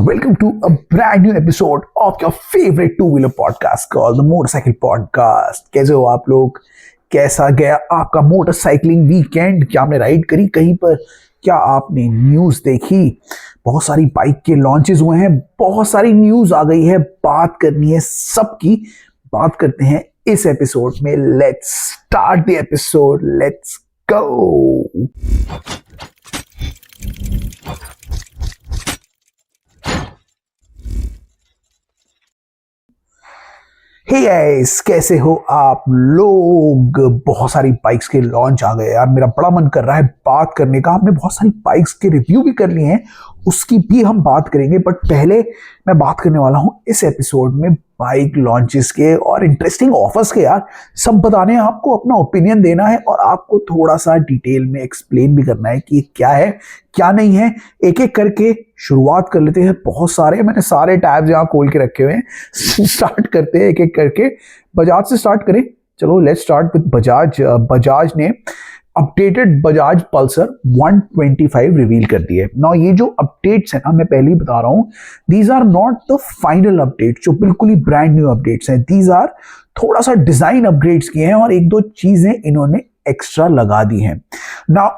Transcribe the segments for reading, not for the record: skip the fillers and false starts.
Welcome to a brand new episode of your favorite two-wheeler podcast called the Motorcycle Podcast। कैसे हो आप लोग? कैसा गया आपका मोटरसाइकिलिंग वीकेंड? क्या आपने राइड करी कहीं पर? क्या आपने न्यूज़ देखी? बहुत सारी बाइक के लॉन्चेस हुए हैं, बहुत सारी न्यूज़ आ गई है, बात करनी है सबकी। बात करते हैं इस एपिसोड में। Let's start the episode, let's go. Hey guys, कैसे हो आप लोग? बहुत सारी बाइक्स के लॉन्च आ गए यार, मेरा बड़ा मन कर रहा है बात करने का। हमने बहुत सारी बाइक्स के रिव्यू भी कर लिए हैं, उसकी भी हम बात करेंगे। बट पहले मैं बात करने वाला हूं इस एपिसोड में बाइक लॉन्चेस के और इंटरेस्टिंग ऑफर्स के यार। सब बताने हैं आपको, अपना ओपिनियन देना है और आपको थोड़ा सा डिटेल में एक्सप्लेन भी करना है कि क्या है क्या नहीं है। एक एक करके शुरुआत कर लेते हैं। बहुत सारे मैंने सारे टैब्स यहाँ खोल के रखे हुए हैं। स्टार्ट करते हैं एक एक करके। बजाज से स्टार्ट करें, चलो let's start with Bajaj. Bajaj ने अपडेटेड बजाज पल्सर 125 रिवील कर दी है ना। ये जो अपडेट्स हैं ना, मैं पहले ही बता रहा हूं, these are not the final updates जो बिल्कुल ही ब्रांड न्यू अपडेट्स हैं। दीज आर थोड़ा सा डिजाइन अपग्रेड्स किए हैं और एक दो चीजें इन्होंने एक्स्ट्रा लगा दी हैं ना।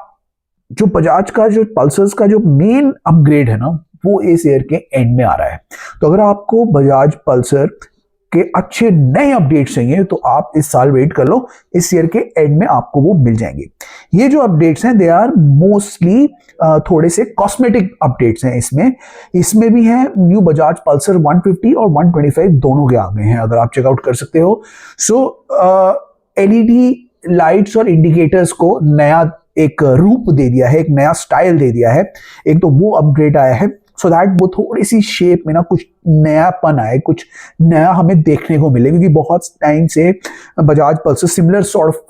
जो बजाज का जो पल्सर्स का जो मेन अपग्रेड है ना, वो इस ईयर के एंड में आ रहा है। तो अगर आपको बजाज पल्सर के अच्छे नए अपडेट्स चाहिए तो आप इस साल वेट कर लो, इस ईयर के एंड में आपको वो मिल जाएंगे। ये जो अपडेट्स हैं दे आर मोस्टली थोड़े से कॉस्मेटिक अपडेट्स हैं। इसमें भी है न्यू बजाज पल्सर 150 और 125 दोनों के आ गए हैं, अगर आप चेकआउट कर सकते हो। सो एलईडी लाइट्स और इंडिकेटर्स को नया एक रूप दे दिया है, एक नया स्टाइल दे दिया है। एक तो वो अपग्रेड आया है सो दैट वो थोड़ी सी शेप में ना कुछ नयापन आए, कुछ नया हमें देखने को मिले। क्योंकि बहुत टाइम से Bajaj Pulsar similar sort of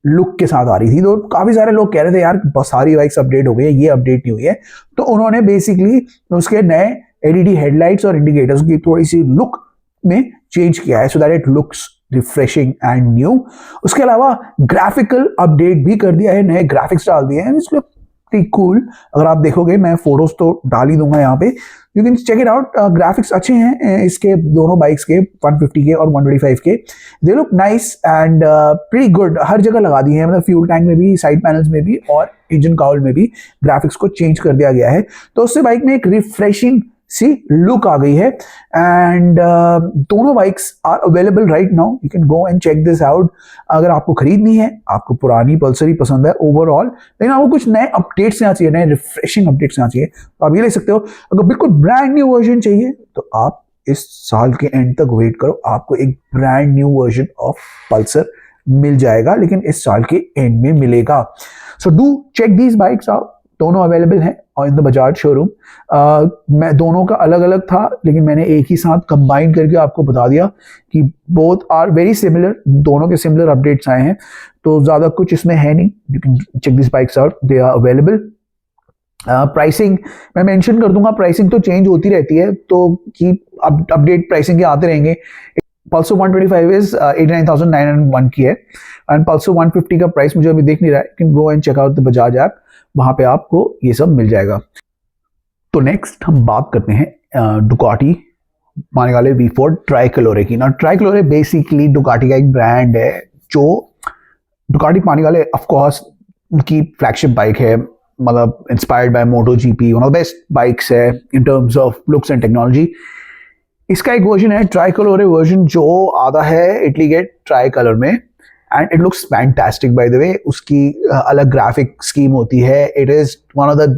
look के साथ आ रही थी, तो काफी सारे लोग कह रहे थे यार सारी बाइक्स अपडेट हो गई है, ये अपडेट नहीं हुई है। तो उन्होंने बेसिकली उसके नए एलईडी हेडलाइट्स और इंडिकेटर्स की थोड़ी सी लुक में चेंज किया है so that it looks refreshing and new. उसके अलावा ग्राफिकल अपडेट भी कर दिया है, नए ग्राफिक्स डाल दिए हैं, इसलिए कूल। अगर आप देखोगे, मैं फोटोज तो डाल ही दूंगा यहाँ पे, you can check it out. Graphics अच्छे हैं इसके, दोनों बाइक्स के, 150 के और 125 के। They look nice and pretty good. हर जगह लगा दी है, मतलब फ्यूल टैंक में भी, साइड पैनल्स में भी और इंजन काउल में भी ग्राफिक्स को चेंज कर दिया गया है। तो उससे बाइक में एक रिफ्रेशिंग सी लुक आ गई है। एंड दोनों bikes are available right now, you can go and check this out. अगर आपको खरीदनी है, आपको पुरानी पल्सर ही पसंद है ओवरऑल, लेकिन आपको कुछ नए अपडेट्स यहाँ चाहिए, नए रिफ्रेशिंग अपडेट्स यहाँ चाहिए, तो आप ये ले सकते हो। अगर बिल्कुल ब्रांड न्यू वर्जन चाहिए तो आप इस साल के एंड तक वेट करो, आपको एक brand new version of Pulsar मिल जाएगा, लेकिन इस साल के एंड में मिलेगा। So do check these bikes out, दोनों अवेलेबल हैं और इन द बजाज शोरूम। मैं दोनों का अलग अलग था, लेकिन मैंने एक ही साथ कंबाइन करके आपको बता दिया कि बोथ आर वेरी सिमिलर, दोनों के सिमिलर अपडेट्स आए हैं, तो ज़्यादा कुछ इसमें है नहीं। You can check this bikes out, they are available. Pricing मैं मेंशन कर दूंगा, प्राइसिंग तो चेंज होती रहती है, तो की अपडेट प्राइसिंग के आते रहेंगे। पल्सर 125 इज 89,901 की है एंड पल्सर 150 का प्राइस मुझे अभी देख नहीं रहा है, can go and check out the Bajaj app, वहां पे आपको ये सब मिल जाएगा। तो नेक्स्ट हम बात करते हैं डुकाटी पानिगाले V4 ट्राइकलोरे की ना। ट्राइकलोरे बेसिकली डुकाटी का एक ब्रांड है, जो डुकाटी पानिगाले ऑफ कोर्स उनकी फ्लैगशिप बाइक है, मतलब inspired by Moto GP, one of the best bikes है in terms of looks and technology. इसका एक वर्जन है ट्राइकलोरे वर्जन, जो आता है इटली गेट ट्राई कलर में and it looks fantastic by the way. उसकी अलग ग्राफिक स्कीम होती है, it is one of the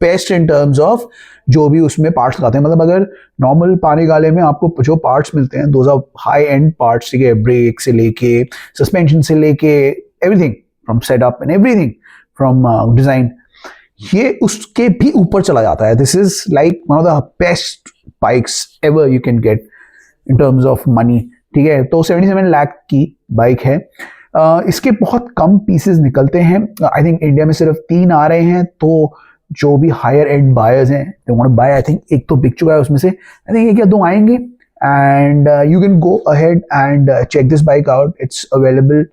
best in terms of जो भी उसमें पार्ट्स लगाते हैं। मतलब अगर नॉर्मल पानिगाले में आपको जो पार्ट्स मिलते हैं, those are high end parts, ठीक है, ब्रेक से लेके सस्पेंशन से लेके everything from setup and everything from design, ये उसके भी ऊपर चला जाता है। This is like one of the best bikes ever you can get in terms of money, ठीक है। तो 77 लाख की बाइक है। इसके बहुत कम पीसेस निकलते हैं, आई थिंक इंडिया में सिर्फ 3 आ रहे हैं। तो जो भी हायर एंड बायर्स हैं, they want to buy, I think एक तो बिक चुका है उसमें से, आई थिंक 1 या 2 आएंगे and you can go ahead and check this bike out. It's available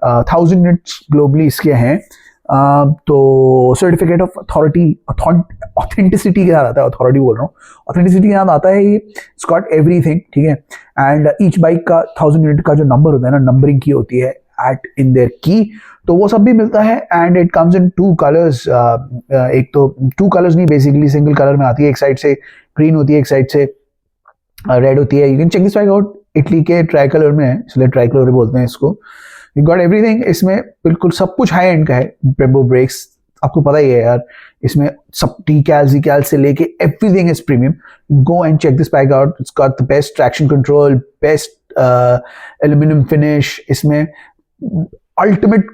1000 units globally इसके हैं। तो सर्टिफिकेट ऑफ ऑथेंटिसिटी के साथ आता है, अथॉरिटी बोल रहा हूँ, ऑथेंटिसिटी के साथ आता है ये। इट्स गॉट एवरीथिंग, ठीक है। एंड ईच बाइक का 1000 यूनिट का जो नंबर होता है ना, नंबरिंग की होती है एट इन देयर की, तो वो सब भी मिलता है। And it comes in 2 colours, एक तो 2 कलर्स नहीं, बेसिकली सिंगल कलर में आती है। एक साइड से ग्रीन होती है, एक साइड से रेड होती है। You can check this bike out, Italy के ट्राई कलर में है, इसलिए ट्राई कलर बोलते हैं इसको। यू गॉट एवरीथिंग, इसमें बिल्कुल सब कुछ हाई एंड का है। ब्रेम्बो ब्रेक्स, आपको पता ही है यार, इसमें सब डी कैल से लेके everything is premium. Go and check this bike out, it's got the best traction control, best aluminium finish, इसमें अल्टीमेट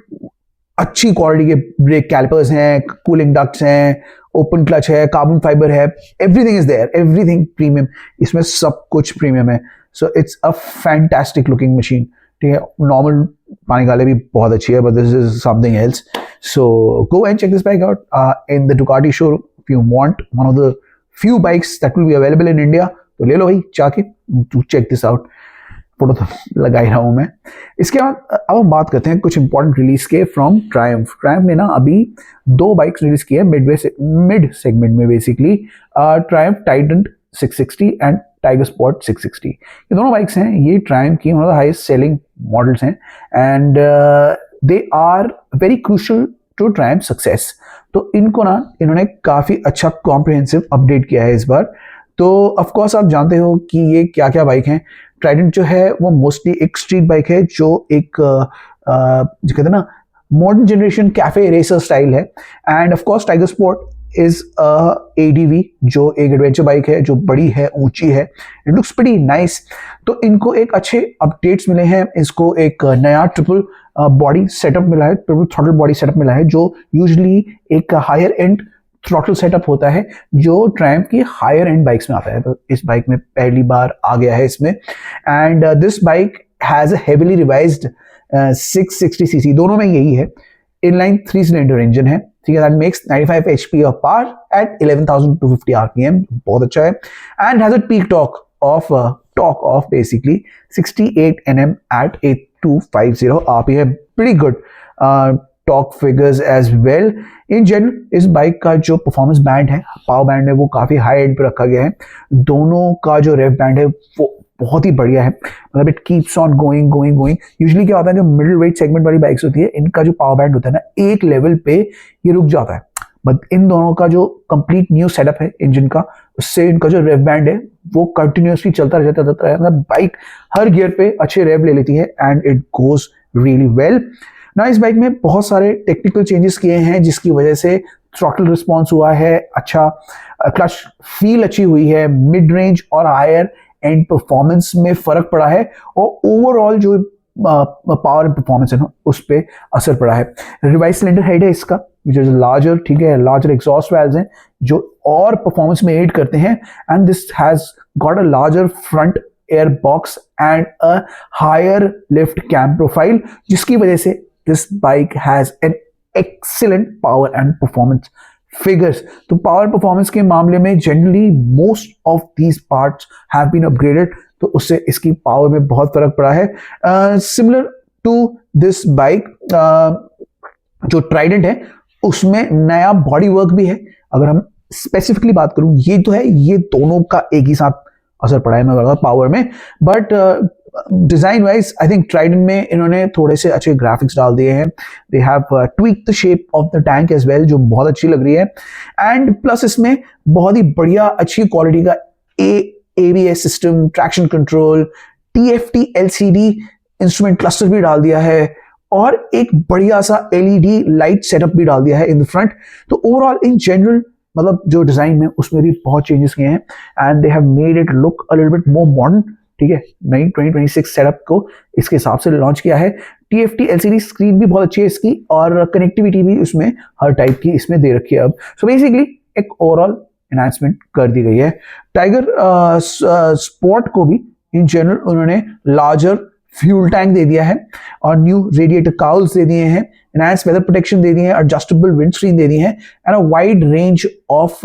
अच्छी क्वालिटी के ब्रेक कैलिपर्स हैं, कूलिंग डक्ट्स हैं, ओपन क्लच है, कार्बन फाइबर है, everything is there, everything premium, इसमें सब कुछ प्रीमियम है। So it's a fantastic looking machine, ठीक है। नॉर्मल पानी गाले भी बहुत अच्छी है, but this is something else. So go and check this bike out in the Ducati showroom if you want one of the few bikes that will be available in India, तो ले लो भाई जाके, to check this out. Photo तो लगा ही रहा हूं मैं। इसके बाद अब हम बात करते हैं कुछ इंपॉर्टेंट रिलीज के फ्रॉम ट्रायम्फ। ट्रायम्फ ने ना अभी 2 बाइक्स रिलीज की है मिड सेगमेंट में, basically Triumph Titan 660 and Tiger sport 660। ये दोनों बाइक्स हैं, ये ट्रायम्फ की one of the highest selling models हैं, and they are very crucial to Triumph success. तो इनको ना इन्होंने काफी अच्छा कॉम्प्रिहेंसिव अपडेट किया है इस बार। तो ऑफ कोर्स आप जानते हो कि ये क्या क्या बाइक हैं। ट्राइडेंट जो है वो मोस्टली एक स्ट्रीट बाइक है, जो एक जो कहते हैं ना modern generation cafe racer style है। And of course Tiger Sport is ADV, जो एक एडवेंचर बाइक है, जो बड़ी है, ऊंची है, इट लुक्स प्रीटी नाइस। तो इनको एक अच्छे अपडेट्स मिले हैं, इसको एक नया ट्रिपल बॉडी सेटअप मिला है, ट्रिपल थ्रॉटल बॉडी सेटअप मिला है, जो यूजुअली एक हायर एंड थ्रॉटल सेटअप होता है, जो ट्रायम्फ की हायर एंड बाइक्स में आता है। तो इस बाइक में पहली बार आ गया है इसमें। And this bike has a heavily revised 660 CC, दोनों में यही है। इनलाइन 3 सिलेंडर इंजन है, ठीक है, that makes 95 HP of power at 11,250 RPM, बहुत अच्छा है। And has a peak torque of basically 68 Nm at 8250 RPM, pretty good torque figures as well. In general इस बाइक का जो परफॉर्मेंस बैंड है, पावर बैंड है, वो काफी हाई एंड पे रखा गया है। दोनों का जो रेव बैंड है वो बहुत ही बढ़िया है, मतलब it keeps on going. Usually क्या होता है, जो मिडिल वेट सेगमेंट वाली बाइक्स होती है, इनका जो पावर बैंड होता है ना, एक लेवल पे ये रुक जाता है। बट इन दोनों का जो कंप्लीट न्यू सेटअप है इंजन का, उससे इनका जो रेव बैंड है वो कंटिन्यूसली चलता रहता है। मतलब बाइक हर गियर पे अच्छे रेव ले लेती है and it goes really well. ना इस बाइक में बहुत सारे टेक्निकल चेंजेस किए हैं, जिसकी वजह से थ्रॉटल रिस्पॉन्स हुआ है अच्छा, क्लच फील अच्छी हुई है, मिड रेंज और हायर एंड परफॉर्मेंस में फर्क पड़ा है, और ओवरऑल जो पावर एंड परफॉर्मेंस है ना, उस पर असर पड़ा है। रिवाइज सिलेंडर हेड है इसका, विच इज लार्जर, ठीक है, लार्जर एग्जॉस्ट वाल्व्स हैं जो और परफॉर्मेंस में एड करते हैं। And this has got a larger front air box and a higher lift cam profile, जिसकी वजह से this bike has an excellent power and performance figures. तो power performance के मामले में generally most of these parts have been upgraded, तो उससे इसकी पावर में बहुत फर्क पड़ा है। Similar to this bike, जो ट्राइडेंट है उसमें नया बॉडी वर्क भी है। अगर हम स्पेसिफिकली बात करूं, ये तो है, ये दोनों का एक ही साथ असर पड़ा है, मैं बताऊंगा पावर में। But design wise I think Trident में इन्होंने थोड़े से अच्छे ग्राफिक्स डाल दिए हैं। They have tweak the shape of the tank as well, जो बहुत अच्छी लग रही है। एंड प्लस इसमें बहुत ही बढ़िया अच्छी क्वालिटी का ABS system, traction control, TFT LCD instrument cluster भी डाल दिया है, और एक बढ़िया सा LED लाइट सेटअप भी डाल दिया है इन द फ्रंट। तो ओवरऑल इन जनरल मतलब जो डिजाइन में उसमें भी बहुत चेंजेस किए हैं, and they have made it look a little bit more modern, ठीक है। नई 2026 सेटअप को इसके हिसाब से लॉन्च किया है। TFT LCD स्क्रीन भी बहुत अच्छी है इसकी, और कनेक्टिविटी भी उसमें हर टाइप की इसमें दे रखी है अब। सो बेसिकली एक ओवरऑल एनहांसमेंट कर दी गई है। टाइगर स्पोर्ट को भी इन जनरल उन्होंने लार्जर फ्यूल टैंक दे दिया है, और न्यू रेडिएटर काउल्स दे दिए हैं, एनहांस वेदर प्रोटेक्शन दे दिए हैं, एडजस्टेबल विंड स्क्रीन दे दी है, and a wide range of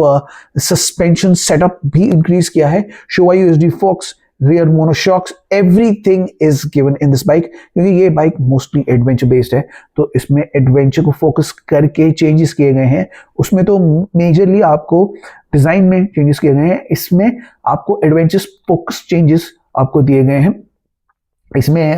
suspension setup भी इंक्रीज किया है। Showa USD forks, rear monoshocks, everything is given in this bike, क्योंकि ये बाइक मोस्टली एडवेंचर बेस्ड है, तो इसमें एडवेंचर को फोकस करके चेंजेस किए गए हैं। उसमें तो मेजरली आपको डिजाइन में चेंजेस किए गए हैं, इसमें आपको एडवेंचर फोकस चेंजेस आपको दिए गए हैं। इसमें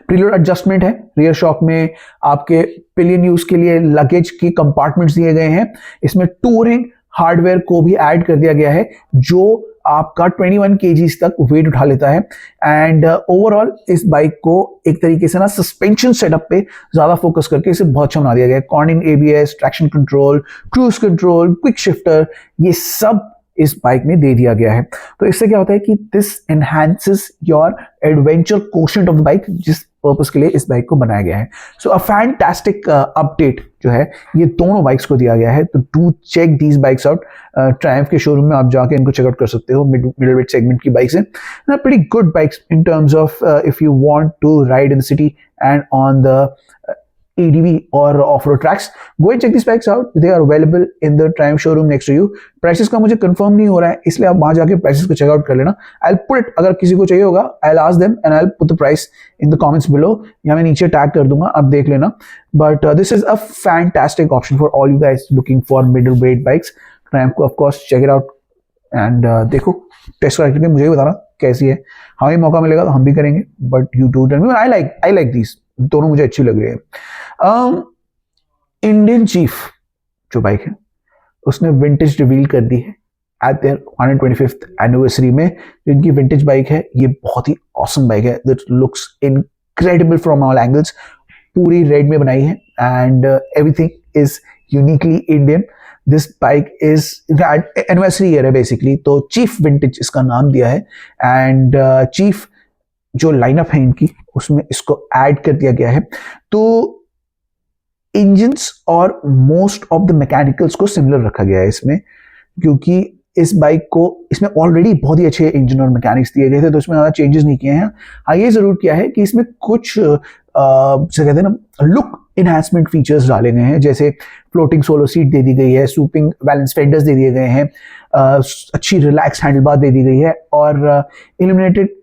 प्रीलोड एडजस्टमेंट है, रियर शॉक में आपके पिलियन यूज के लिए लगेज की कंपार्टमेंट्स दिए गए हैं। इसमें टूरिंग हार्डवेयर को भी ऐड कर दिया गया है जो आपका 21 kgs तक वेट उठा लेता है। एंड ओवरऑल इस बाइक को एक तरीके से ना सस्पेंशन सेटअप पे ज्यादा फोकस करके इसे बहुत अच्छा बना दिया गया है। Cornering ABS, traction control, cruise control, quick shifter, ये सब इस बाइक में दे दिया गया है। तो इससे क्या होता है कि this enhances your adventure quotient of the bike, जिस पर्पस के लिए इस बाइक को बनाया गया है। सो अ फैंटास्टिक अपडेट जो है ये दोनों बाइक्स को दिया गया है। तो do check these bikes out. Triumph के शोरूम में आप जाके इनको चेकआउट कर सकते हो। मिडिल वेट सेगमेंट की बाइक्स हैं, pretty good bikes in terms of if you want to ride in the city and on the ADV or off-road tracks. Go and check these bikes out. They are available in the Triumph showroom next to you. Prices का मुझे confirm नहीं हो रहा है, इसलिए आप वहां जाके प्राइसेस को चेकआउट कर लेना। I'll put it, अगर किसी को चाहिए होगा I'll ask them and I'll put the price in the comments below, या मैं नीचे टैग कर दूंगा, आप देख लेना। But this is a fantastic option for all you guys looking for middleweight bikes. Triumph को of course check it out and देखो टेस्ट करके मुझे भी बताना कैसी है। हमें मौका मिलेगा तो हम भी करेंगे, but you do tell me. I like these, दोनों मुझे अच्छी लग रही है। इंडियन चीफ जो बाइक है उसने विंटेज रिवील कर दी है एट देयर 125th एनिवर्सरी में। जो इनकी विंटेज बाइक है ये बहुत ही ऑसम बाइक है, that looks incredible from all angles. पूरी रेड में बनाई है and everything is uniquely Indian. This bike is anniversary year है बेसिकली, तो चीफ विंटेज इसका नाम दिया है। एंड चीफ जो लाइनअप है इनकी उसमें इसको ऐड कर दिया गया है। तो इंजन्स और मोस्ट ऑफ द मैकेनिकल्स को सिमिलर रखा गया है इसमें, क्योंकि इस बाइक को इसमें ऑलरेडी बहुत ही अच्छे इंजन और मैकेनिक्स दिए गए थे, तो इसमें ज़्यादा चेंजेस नहीं किए हैं। हाँ, ये ज़रूर किया है कि इसमें कुछ जैसे कहते हैं ना लुक इनहैंसमेंट फीचर्स डाले गए हैं, जैसे फ्लोटिंग सोलो सीट दे दी गई है, स्वीपिंग बैलेंस फेंडर्स दे दिए गए हैं, अच्छी रिलैक्स हैंडल बार दे दी गई है, और इल्यूमिनेटेड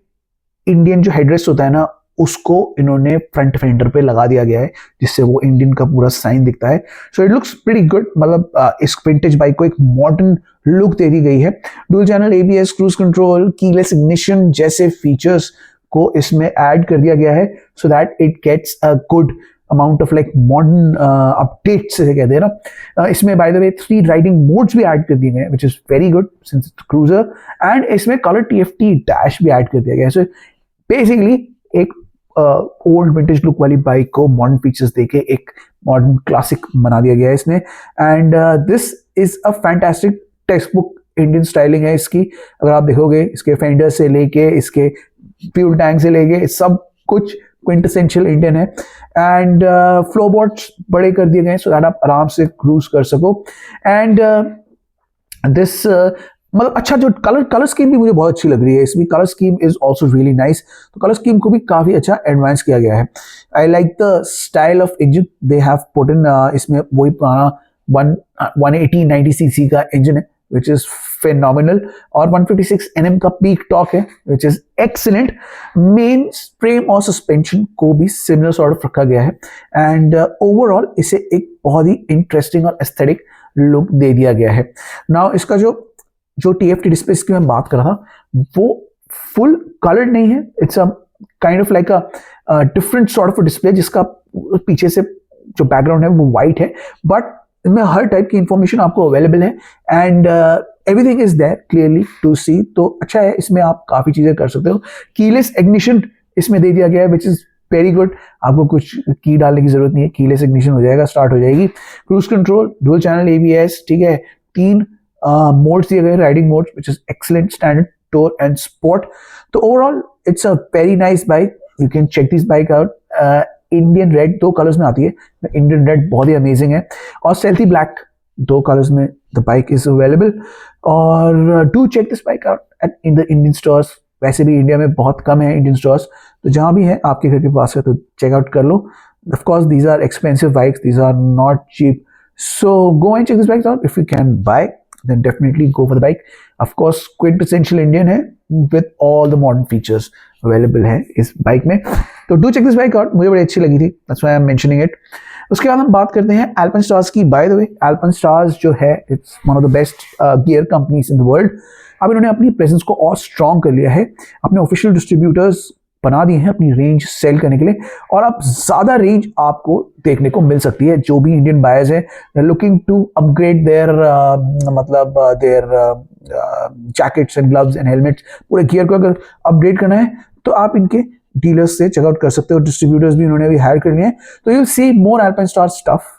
इंडियन जो हेडरेस्ट होता है ना उसको इन्होंने फ्रंट फेंडर पे लगा दिया गया है, जिससे वो इंडियन का पूरा साइन दिखता है। So it looks pretty good, मतलब इस विंटेज बाइक को एक मॉडर्न लुक दे दी गई है। Dual channel ABS, cruise control, keyless ignition जैसे फीचर्स को इसमें ऐड कर दिया गया है, so that it gets a good amount of like modern updates से कहते हैं ना। इसमें by the way 3 riding modes भी ऐड कर दिए गए, which is very good since it's cruiser. And इसमें कलर TFT डैश भी ऐड कर दिया गया है। सो बेसिकली एक ओल्ड विंटेज लुक वाली बाइक को मॉडर्न फीचर्स देके एक मॉडर्न क्लासिक बना दिया गया है इसने। And this is a fantastic text book Indian styling है इसकी। अगर आप देखोगे इसके फेंडर से लेके इसके फ्यूल टैंक से लेके सब कुछ क्विंटेसेंशियल इंडियन है। एंड फ्लोबोर्ड्स बड़े कर दिए गए सो दैट आप आराम से क्रूज कर सको। एंड दिस मतलब अच्छा जो कलर स्कीम भी मुझे बहुत अच्छी लग रही है इसमें। Colour scheme is also really nice, तो कलर स्कीम को भी काफी अच्छा एडवांस किया गया है। I like the style of engine they have put in. इसमें वही पुराना 180-90 सीसी का इंजन है विच इज phenomenal, और 156 Nm का पीक टॉर्क है विच इज एक्सीलेंट। मेन फ्रेम और सस्पेंशन को भी सिमिलर सॉर्ट ऑफ रखा गया है। एंड ओवरऑल इसे एक बहुत ही इंटरेस्टिंग और एस्थेटिक लुक दे दिया गया है। नाउ इसका जो TFT डिस्प्ले की मैं बात कर रहा था वो फुल कलर्ड नहीं है, it's a kind of like a different sort of display, जिसका पीछे से जो बैकग्राउंड है वो वाइट है, बट इसमें हर टाइप की इंफॉर्मेशन आपको अवेलेबल है and everything is there clearly to see. तो अच्छा है, इसमें आप काफी चीजें कर सकते हो। कीलेस इग्निशन इसमें दे दिया गया है विच इज वेरी गुड, आपको कुछ की डालने की जरूरत नहीं है, कीलेस इग्निशन हो जाएगा, स्टार्ट हो जाएगी। Cruise control, dual channel ABS, ठीक है, 3 मोड्स दिए गए, riding modes which is excellent, standard, tour and sport. तो overall it's a very nice bike, you can check this bike out. Indian red 2 colours में आती है, इंडियन रेड बहुत ही amazing है, और सेल्फी ब्लैक 2 कलर्स में द बाइक इज अवेलेबल। और do check this bike out at in the Indian stores. वैसे भी इंडिया में बहुत कम है इंडियन स्टोर्स, तो जहां भी है आपके घर के पास है तो चेकआउट कर लो। Of course these are expensive bikes, these are not cheap, so go and check this bikes out. If you can buy then definitely go for the bike. Of course quintessential Indian है, with all the modern features available है इस bike में। तो do check this bike out, मुझे बड़ी अच्छी लगी थी, that's why I am mentioning it. उसके बाद हम बात करते हैं अल्पिनस्टार्स की। बाय द वे अल्पिनस्टार्स जो है it's one of the best gear companies in the world. अब इन्होंने अपनी प्रेजेंस को और स्ट्रॉन्ग कर लिया है, अपने ऑफिशियल डिस्ट्रीब्यूटर्स बना दिए हैं अपनी रेंज सेल करने के लिए, और अब ज़्यादा रेंज आपको देखने को मिल सकती है। जो भी इंडियन बायर्स है लुकिंग टू अपग्रेड देयर मतलब their jackets and gloves and helmets, पूरे गियर को अगर अपग्रेड करना है तो आप इनके डीलर्स से चेकआउट कर सकते हो। डिस्ट्रीब्यूटर्स भी इन्होंने भी हायर कर लिए हैं, तो you will see more Alpinestar stuff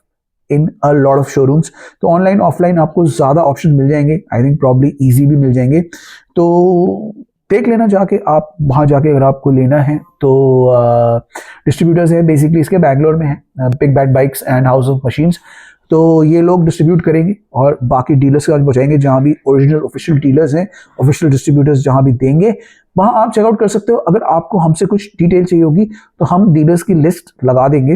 in a lot of showrooms. तो ऑनलाइन ऑफलाइन आपको ज़्यादा ऑप्शन मिल जाएंगे, आई थिंक प्रॉब्ली ईजी भी मिल जाएंगे। तो देख लेना जाके, आप वहाँ जाके अगर आपको लेना है तो डिस्ट्रीब्यूटर्स है बेसिकली इसके बैंगलोर में है, big bad bikes and house of machines. तो ये लोग डिस्ट्रीब्यूट करेंगे और बाकी डीलर्स के पास पहुँचाएंगे, जहाँ भी ओरिजिनल ऑफिशियल डीलर्स हैं, ऑफिशियल डिस्ट्रीब्यूटर्स जहाँ भी देंगे वहाँ आप चेकआउट कर सकते हो। अगर आपको हमसे कुछ डिटेल चाहिए होगी तो हम डीलर्स की लिस्ट लगा देंगे।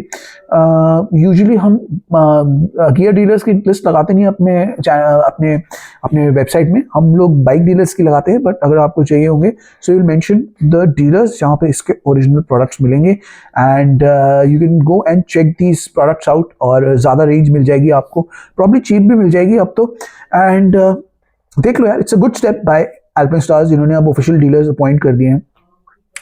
यूजुअली हम गियर डीलर्स की लिस्ट लगाते नहीं अपने अपने अपने वेबसाइट में, हम लोग बाइक डीलर्स की लगाते हैं। बट अगर आपको चाहिए होंगे so you will mention the dealers जहाँ पे इसके ओरिजिनल प्रोडक्ट्स मिलेंगे, and you can go and check these products out, और ज़्यादा रेंज मिल जाएगी आपको, प्रॉब्ली चीप भी मिल जाएगी अब तो। एंड देख लो यार, it's a good step by Alpinestars, जिन्होंने अब ऑफिशियल डीलर्स अपॉइंट कर दिए हैं।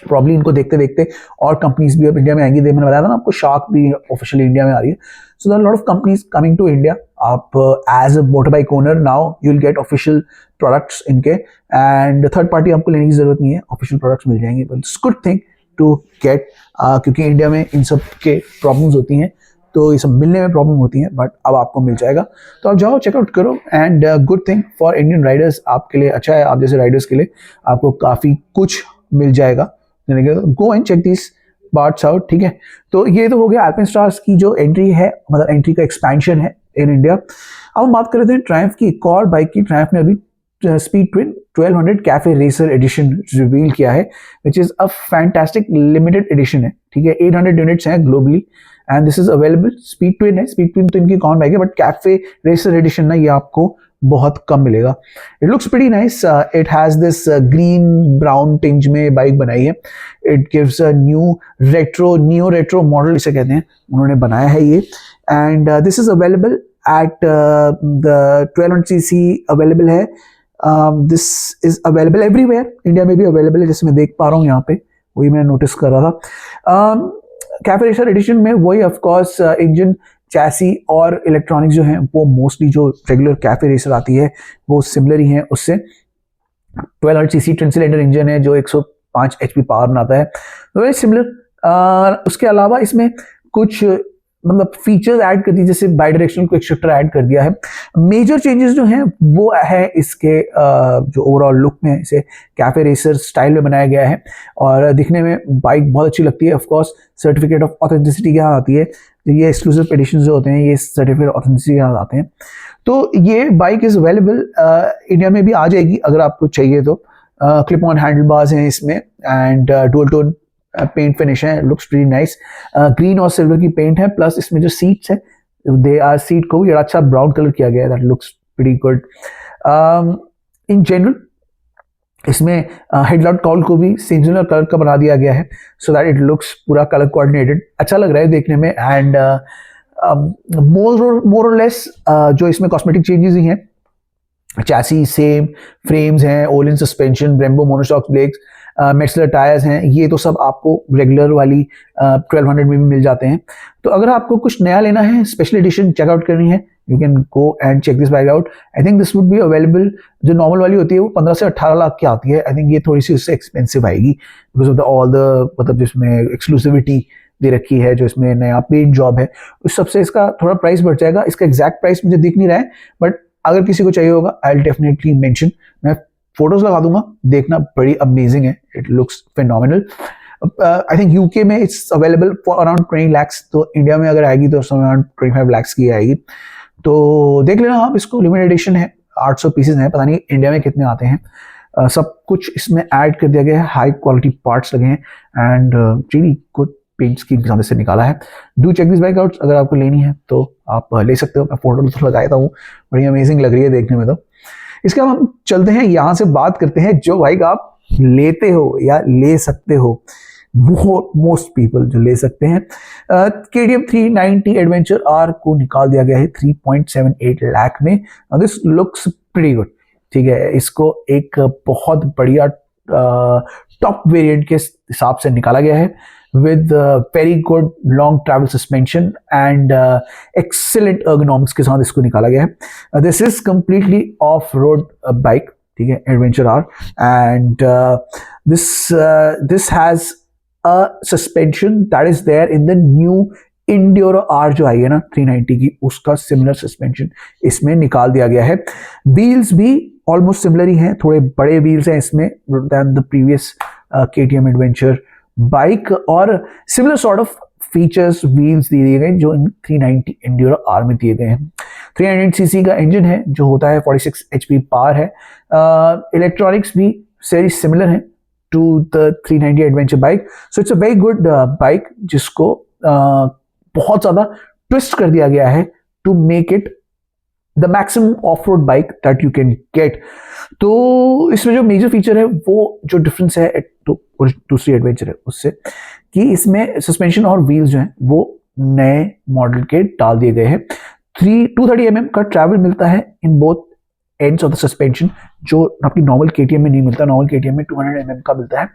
प्रॉब्ली इनको देखते देखते और कंपनीज भी अब इंडिया में आएंगी। मैंने बताया था ना आपको, शार्क भी ऑफिशियली इंडिया में आ रही है। So there are lot of companies coming to India. आप as a motor bike owner now you will get official products इनके, एंड थर्ड पार्टी आपको लेने की जरूरत नहीं है, ऑफिशियल प्रोडक्ट्स मिल जाएंगे। But it's good thing to get, क्योंकि इंडिया में इन सब के प्रॉब्लम्स होती हैं, तो ये सब मिलने में प्रॉब्लम होती है, बट अब आपको मिल जाएगा। तो आप जाओ चेकआउट करो, and good thing for Indian Riders, आपके लिए अच्छा है, आप जैसे राइडर्स के लिए आपको काफ़ी कुछ मिल जाएगा। Go and check this parts out, ठीक है। तो ये तो हो गया अल्पिनस्टार्स की जो एंट्री है, मतलब एंट्री का एक्सपेंशन है इन इंडिया। अब हम बात कर रहे थे ट्रायम्फ की, एक और बाइक की। ट्रायम्फ ने अभी speed twin 1200 cafe racer edition reveal किया है, which is a fantastic limited edition है, ठीक है। 800 यूनिट्स हैं globally, and this is available. Speed twin है, स्पीड ट्विन तो इनकी कौन बाइक है, बट कैफे रेसर एडिशन ना ये आपको बहुत कम मिलेगा। It looks pretty nice, it has this green brown tinge में बाइक बनाई है। It gives a neo retro model इसे कहते हैं, उन्होंने बनाया है ये। And this is available at the 1200cc available है। This is available everywhere, India में भी अवेलेबल है, जैसे मैं देख पा रहा हूँ यहाँ पे, वही मैं नोटिस कर रहा था। कैफे रेसर एडिशन में वही ऑफकोर्स इंजन, चैसी और इलेक्ट्रॉनिक्स जो हैं वो मोस्टली जो रेगुलर कैफे रेसर आती है वो सिमिलर ही है उससे। 1200cc ट्विन सिलेंडर इंजन है जो 105 HP पावर बनाता है, वेरी सिमिलर। उसके अलावा इसमें कुछ मतलब फीचर्स ऐड कर दिए, जैसे by directional quick shifter add कर दिया है। मेजर चेंजेस जो हैं वो है इसके जो ओवरऑल लुक में, इसे कैफे रेसर स्टाइल में बनाया गया है, और दिखने में बाइक बहुत अच्छी लगती है। Of course certificate of authenticity के यहाँ आती है, ये एक्सक्लूसिव एडिशन जो होते हैं ये सर्टिफिकेट ऑथेंटिसिटी के यहाँ आते हैं। तो ये बाइक इज अवेलेबल, इंडिया में भी आ जाएगी अगर आपको चाहिए तो। क्लिप ऑन हैंडल बार्स हैं इसमें, and dual tone paint finish है, लुक्स प्रीटी नाइस। ग्रीन और सिल्वर की पेंट है, प्लस इसमें जो सीट्स है दे आर सीट को भी अच्छा ब्राउन कलर किया गया है, that looks pretty good. In general इसमें हेडलाइट कॉल को भी सिमिलर कलर का बना दिया गया है, सो दैट इट लुक्स पूरा कलर कोऑर्डिनेटेड, अच्छा लग रहा है देखने में। एंड मोर और लेस जो इसमें कॉस्मेटिक चेंजेस ही हैं, चैसी सेम, फ्रेम्स हैं, Ohlins suspension, Brembo monoshock brakes, Metzeler tyres हैं, ये तो सब आपको रेगुलर वाली 1200 में भी मिल जाते हैं। तो अगर आपको कुछ नया लेना है, स्पेशल एडिशन चेकआउट करनी है, you can go and check this bike out. I think this would be available, जो नॉर्मल वाली होती है वो 15 से 18 लाख की आती है। आई थिंक ये थोड़ी सी उससे एक्सपेंसिव आएगी because of the all the मतलब जिसमें एक्सक्लूसिविटी दे रखी है, जो इसमें नया पेंट जॉब है, उस सबसे इसका थोड़ा प्राइस बढ़ जाएगा। इसका एग्जैक्ट प्राइस मुझे दिख नहीं रहा है, बट अगर किसी को चाहिए होगा आई विल डेफिनेटली मेंशन, मैं फोटोज लगा दूंगा, देखना बड़ी अमेजिंग है, it looks phenomenal. I think UK में it's available for around 20 lakhs, तो इंडिया में अगर आएगी तो अराउंड 25 lakhs की आएगी। तो देख लेना आप इसको, लिमिटेड एडिशन है, 800 पीसेज हैं, पता नहीं इंडिया में कितने आते हैं। सब कुछ इसमें ऐड कर दिया गया है, हाई क्वालिटी पार्ट्स लगे हैं, एंड रियली गुड पेंट्स की सामने से निकाला है। Do check this bike out, अगर आपको लेनी है तो आप ले सकते हो। मैं फोटो तो लगाया हूँ, बड़ी अमेजिंग लग रही है देखने में। तो इसके बाद हम चलते हैं, यहाँ से बात करते हैं जो बाइक आप लेते हो या ले सकते हो, वो मोस्ट पीपल जो ले सकते हैं, KTM 390 एडवेंचर आर को निकाल दिया गया है 3.78 लाख में। दिस लुक्स प्रीटी गुड, ठीक है। इसको एक बहुत बढ़िया टॉप वेरिएंट के हिसाब से निकाला गया है with very good long travel suspension and excellent ergonomics के साथ इसको निकाला गया है। This is completely off-road bike, ठीक है, Adventure R, and this has a suspension that is there in the new Enduro R जो आई है ना 390 की, उसका सिमिलर सस्पेंशन इसमें निकाल दिया गया है। व्हील्स भी ऑलमोस्ट सिमिलर ही हैं, थोड़े बड़े व्हील्स हैं इसमें than the previous KTM Adventure bike, और similar sort of features wheels दिए गए जो इन 390 एंड्योरो आर में दिए गए हैं। 300 सीसी का इंजन है जो होता है, 46 HP पावर है। इलेक्ट्रॉनिक्स भी वेरी सिमिलर है to the 390 adventure bike. So it's a very good bike जिसको बहुत ज़्यादा ट्विस्ट कर दिया गया है to make it the maximum off road bike that you can get. तो इसमें जो मेजर फीचर है, वो जो डिफरेंस है और दूसरी एडवेंचर है उससे, कि इसमें सस्पेंशन और व्हील्स जो हैं वो नए मॉडल के डाल दिए गए हैं। 230 mm का ट्रैवल मिलता है in both ends of the suspension, जो आपकी नॉर्मल KTM में नहीं मिलता। नॉर्मल KTM में 200 mm का मिलता है।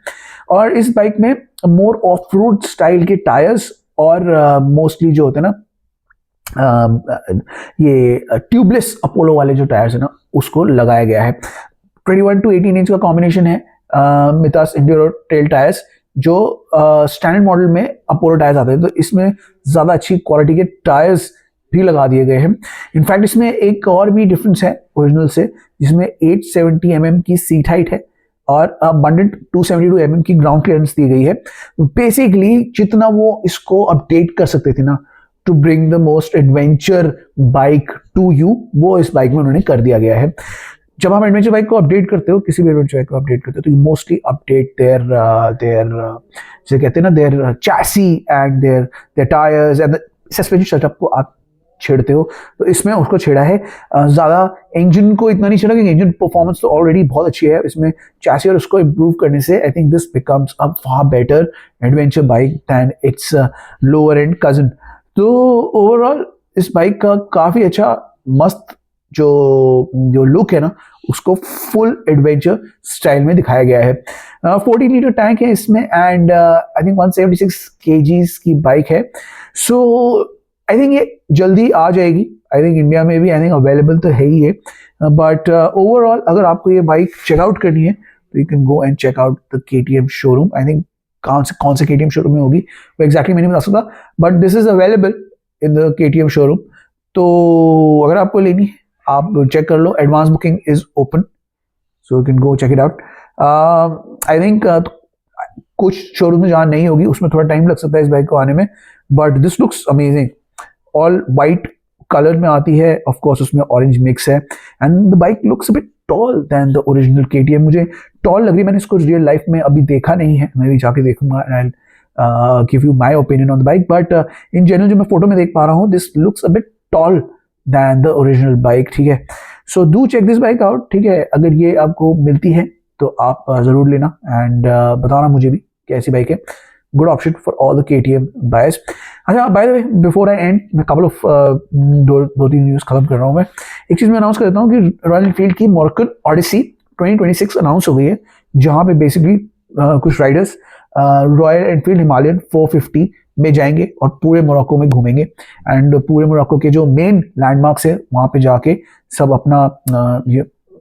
और इस बाइक में मोर ऑफ रोड स्टाइल के टायर्स और मोस्टली जो होते हैं ना ये ट्यूबलेस अपोलो वाले जो टायर्स है ना, उसको लगाया गया है। 21 to 18 इंच का कॉम्बिनेशन है मिथास एंड्योरो ट्रेल टायर्स, जो स्टैंडर्ड मॉडल में अपोलो टायर्स आते हैं, तो इसमें ज़्यादा अच्छी क्वालिटी के टायर्स भी लगा दिए गए हैं। इनफैक्ट इसमें एक और भी डिफरेंस है ओरिजिनल से, जिसमें 870 mm की सीट हाइट है और अबंडेंट 272 mm की ग्राउंड क्लियरेंस दी गई है। बेसिकली जितना वो इसको अपडेट कर सकते थे ना to bring the most adventure bike to you, वो इस बाइक में उन्होंने कर दिया गया है। जब हम एडवेंचर बाइक को अपडेट करते हो, किसी भी एडवेंचर बाइक को अपडेट करते हो, तो यू मोस्टली अपडेट देयर जैसे कहते हैं ना, their chassis and their tyres and suspension setup को आप छेड़ते हो। तो इसमें उसको छेड़ा है ज़्यादा, इंजन को इतना नहीं छेड़ा क्योंकि इंजन परफॉर्मेंस तो ऑलरेडी बहुत अच्छी है। इसमें चैसी और उसको इम्प्रूव करने से I think this becomes a far better adventure bike than its lower end cousin. तो ओवरऑल इस बाइक का काफ़ी अच्छा मस्त जो लुक है ना, उसको फुल एडवेंचर स्टाइल में दिखाया गया है। 14 लीटर टैंक है इसमें एंड आई थिंक 176 kgs की बाइक है। सो आई थिंक ये जल्दी आ जाएगी। आई थिंक इंडिया में भी आई थिंक अवेलेबल तो है ही है, बट ओवरऑल अगर आपको ये बाइक चेकआउट करनी है तो you can go and check out the KTM showroom. I think कौन से KTM शोरूम में होगी वो एग्जैक्टली मैं नहीं बता सकता, but this is available in the KTM showroom. तो अगर आपको लेनी है आप चेक कर लो, advance booking is open, so you can go check it out. I think कुछ शोरूम में जहाँ नहीं होगी उसमें थोड़ा टाइम लग सकता है इस बाइक को आने में, but this looks amazing. All white colour में आती है, ऑफ कोर्स उसमें ऑरेंज मिक्स है, and the bike looks a bit tall than the original KTM। मुझे टॉल लग रही है, मैंने इसको रियल लाइफ में अभी देखा नहीं है, मैं भी जाके देखूंगा and I give you my opinion on the bike, but in general जो मैं फोटो में देख पा रहा हूँ, this looks a bit tall than the original bike, ठीक है। So do check this bike out, ठीक है। अगर ये आपको मिलती है तो आप ज़रूर लेना एंड बताना मुझे भी कैसी बाइक है। Good option for all the KTM buyers. अच्छा, by the way before I end, मैं कपल ऑफ दो तीन न्यूज़ खत्म कर रहा हूँ। मैं एक चीज़ मैं अनाउंस कर देता हूँ कि रॉयल एनफील्ड की मोरक्कन ऑडिसी 2026 अनाउंस हो गई है, जहाँ पे बेसिकली कुछ राइडर्स रॉयल एनफील्ड हिमालयन 450 में जाएंगे और पूरे मोरक्को में घूमेंगे एंड पूरे मोरक्को के जो मेन लैंडमार्क्स है वहाँ पे जाके सब अपना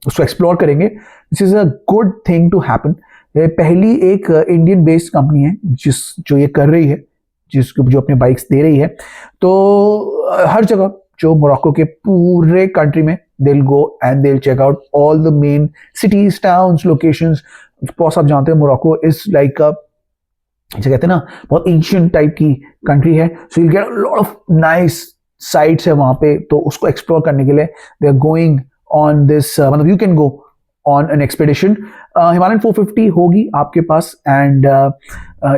उसको एक्सप्लोर करेंगे। This is a good thing to happen. पहली एक इंडियन बेस्ड कंपनी है जो ये कर रही है, जो अपने बाइक्स दे रही है। तो हर जगह जो मोरक्को के पूरे कंट्री में they will go and they will check out all the main cities, towns, locations. बहुत आप जानते हैं मोरक्को इज लाइक जैसे कहते हैं ना, बहुत एंशिएंट टाइप की कंट्री है। So you get a lot of nice sights है वहाँ पे, तो उसको एक्सप्लोर करने के लिए they are going on this, मतलब you can go on an expedition. Himalayan 450 होगी आपके पास एंड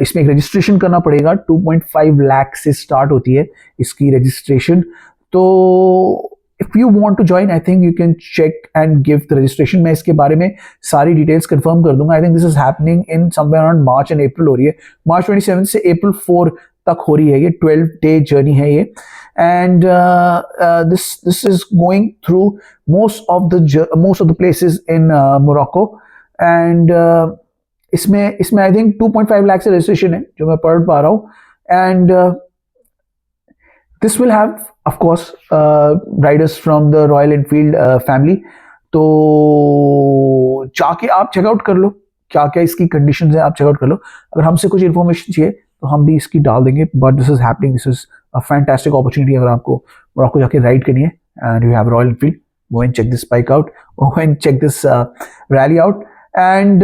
इसमें एक रजिस्ट्रेशन करना पड़ेगा। 2.5 लाख से स्टार्ट होती है इसकी रजिस्ट्रेशन। तो if you want to join I think you can check and give the registration. मैं इसके बारे में सारी डिटेल्स कंफर्म कर दूंगा। I think this is happening in somewhere around March and April हो रही है। मार्च 27 से अप्रैल 4 तक हो रही है। ये 12-day जर्नी है ये। And this is going through most of the places in Morocco. And इसमें आई थिंक 2.5 लाख से रजिस्ट्रेशन है जो मैं पढ़ पा रहा हूँ। And this will have of course riders from the Royal Enfield family। तो जाके आप चेकआउट कर लो क्या क्या इसकी कंडीशंस है, आप चेकआउट कर लो। अगर हमसे कुछ इन्फॉर्मेशन चाहिए तो हम भी इसकी डाल देंगे। But this is happening, this is a fantastic opportunity. अगर आपको मोरक्को जाके राइड करनी है and you have Royal Enfield, go and check this bike out, go and check this rally out. And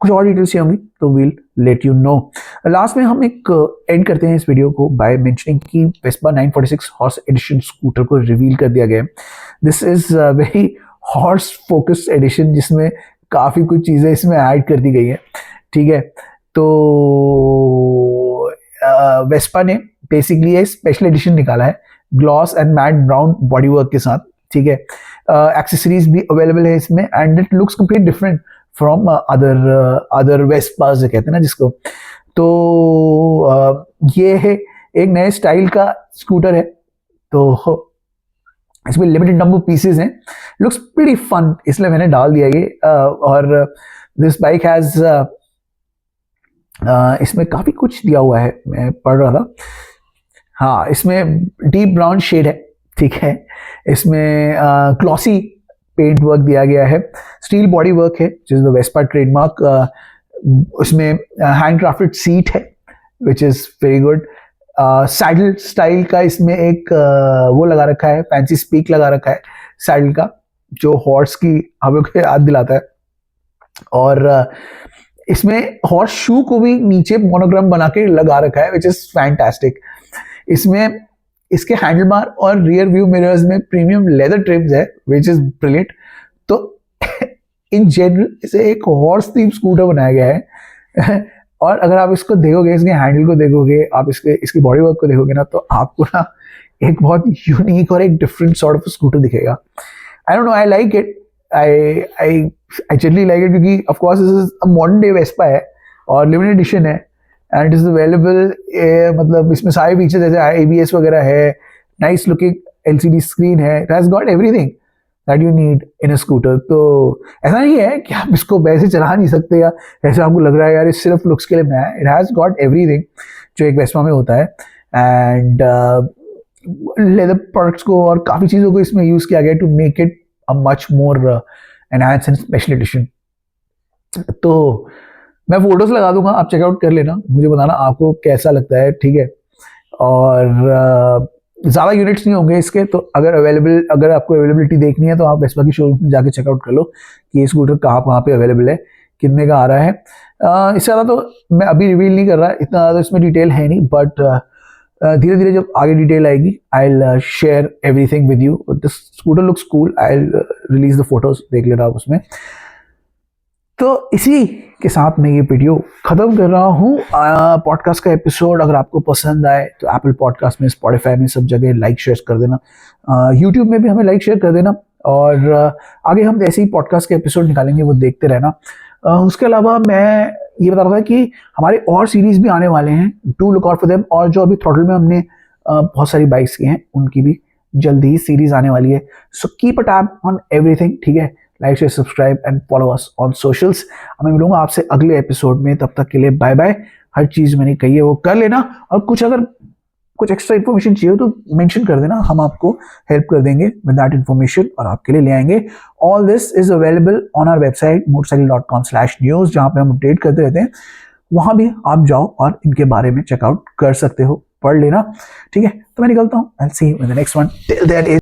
कुछ और डिटेल्स होंगी तो will let you know. Last में हम एक एंड करते हैं इस वीडियो को बाय मेंशनिंग कि वेस्पा 946 हॉर्स एडिशन स्कूटर को रिवील कर दिया गया है। This is very horse focused edition जिसमें काफ़ी कुछ चीज़ें इसमें ऐड कर दी गई है। ठीक है, तो वेस्पा ने बेसिकली एक स्पेशल एडिशन निकाला है gloss and matte brown body work के साथ। ठीक है, एक्सेसरीज भी अवेलेबल है इसमें and it looks complete different from other Vespas कहते हैं ना जिसको। तो ये है एक नए स्टाइल का स्कूटर है। तो इसमें लिमिटेड नंबर पीसेस हैं, लुक्स प्रीटी फन, इसलिए मैंने डाल दिया ये। और दिस बाइक हैज इसमें काफ़ी कुछ दिया हुआ है, मैं पढ़ रहा था। हाँ, इसमें डीप ब्राउन शेड है। ठीक है, इसमें ग्लॉसी पेंट वर्क दिया गया है, स्टील बॉडी वर्क है जिस द वेस्पा ट्रेडमार्क। उसमें हैंड क्राफ्टेड सीट है which is very good. Saddle style का इसमें एक वो लगा रखा है, फैंसी स्पीक लगा रखा है सैडल का, जो हॉर्स की हमें को याद दिलाता है। और इसमें हॉर्स शू को भी नीचे मोनोग्राम बना के लगा रखा है विच इज़ फैंटास्टिक। इसमें इसके हैंडल बार और रियर व्यू मिरर्स में प्रीमियम लेदर ट्रिम्स है विच इज ब्रिलियंट। तो इन जनरल इसे एक हॉर्स थीम स्कूटर बनाया गया है। और अगर आप इसको देखोगे, इसके हैंडल को देखोगे, आप इसकी बॉडी वर्क को देखोगे ना, तो आपको ना एक बहुत यूनिक और एक डिफरेंट सॉर्ट ऑफ स्कूटर दिखेगा। I don't know, I like it, I generally like it क्योंकि of course this is a modern day Vespa है और लिमिटेड एडिशन है एंड इट इज अवेलेबल। मतलब इसमें सारे फीचर्स जैसे ABS वगैरह है, नाइस लुकिंग LCD स्क्रीन है, it has got everything that you need in a scooter. तो ऐसा नहीं है कि आप इसको वैसे चला नहीं सकते या ऐसे आपको लग रहा है यार ये सिर्फ लुक्स के लिए बनाया है। इट हैज गॉट एवरीथिंग जो एक वेस्पा में होता है। एंड लेदर प्रोडक्ट्स को और काफ़ी चीज़ों को इसमें यूज़ किया गया to make it a much more enhance and special edition. तो मैं फोटोज लगा दूंगा, आप चेकआउट कर लेना, मुझे बताना आपको कैसा लगता है। ठीक है, और ज़्यादा यूनिट्स नहीं होंगे इसके, तो अगर आपको अवेलेबिलिटी देखनी है तो आप वेस्पा की शोरूम में जाके चेकआउट कर लो कि ये स्कूटर कहाँ पे अवेलेबल है, कितने का आ रहा है। इससे ज़्यादा तो मैं अभी रिवील नहीं कर रहा, इतना ज़्यादा इसमें डिटेल है नहीं। बट धीरे धीरे जब आगे डिटेल आएगी I will share everything with you. This scooter looks cool, I will release the photos, देख लेना आप उसमें। तो इसी के साथ मैं ये वीडियो ख़त्म कर रहा हूँ। पॉडकास्ट का एपिसोड अगर आपको पसंद आए तो एप्पल पॉडकास्ट में, स्पॉटिफाई में, सब जगह लाइक शेयर कर देना। यूट्यूब में भी हमें लाइक शेयर कर देना। और आगे हम ऐसे ही पॉडकास्ट के एपिसोड निकालेंगे, वो देखते रहना। उसके अलावा मैं ये बता रहा था कि हमारे और सीरीज़ भी आने वाले हैं, do look out for them. और जो अभी थ्रॉटल में हमने बहुत सारी बाइक्स की हैं, उनकी भी जल्दी ही सीरीज़ आने वाली है। So keep a tab on everything. ठीक है, like share subscribe and follow us on socials. मैं मिलूंगा आपसे अगले एपिसोड में, तब तक के लिए बाय बाय। हर चीज़ मैंने कही है वो कर लेना, और अगर कुछ एक्स्ट्रा इन्फॉर्मेशन चाहिए तो मेंशन कर देना, हम आपको हेल्प कर देंगे विद दैट इन्फॉर्मेशन और आपके लिए ले आएंगे। All this is available on our website motorcycle.com/news, जहाँ पे हम अपडेट करते रहते हैं। वहाँ भी आप जाओ और इनके बारे में चेकआउट कर सकते हो, पढ़ लेना। ठीक है, तो मैं निकलता हूँ। I will see you in the next one. Till then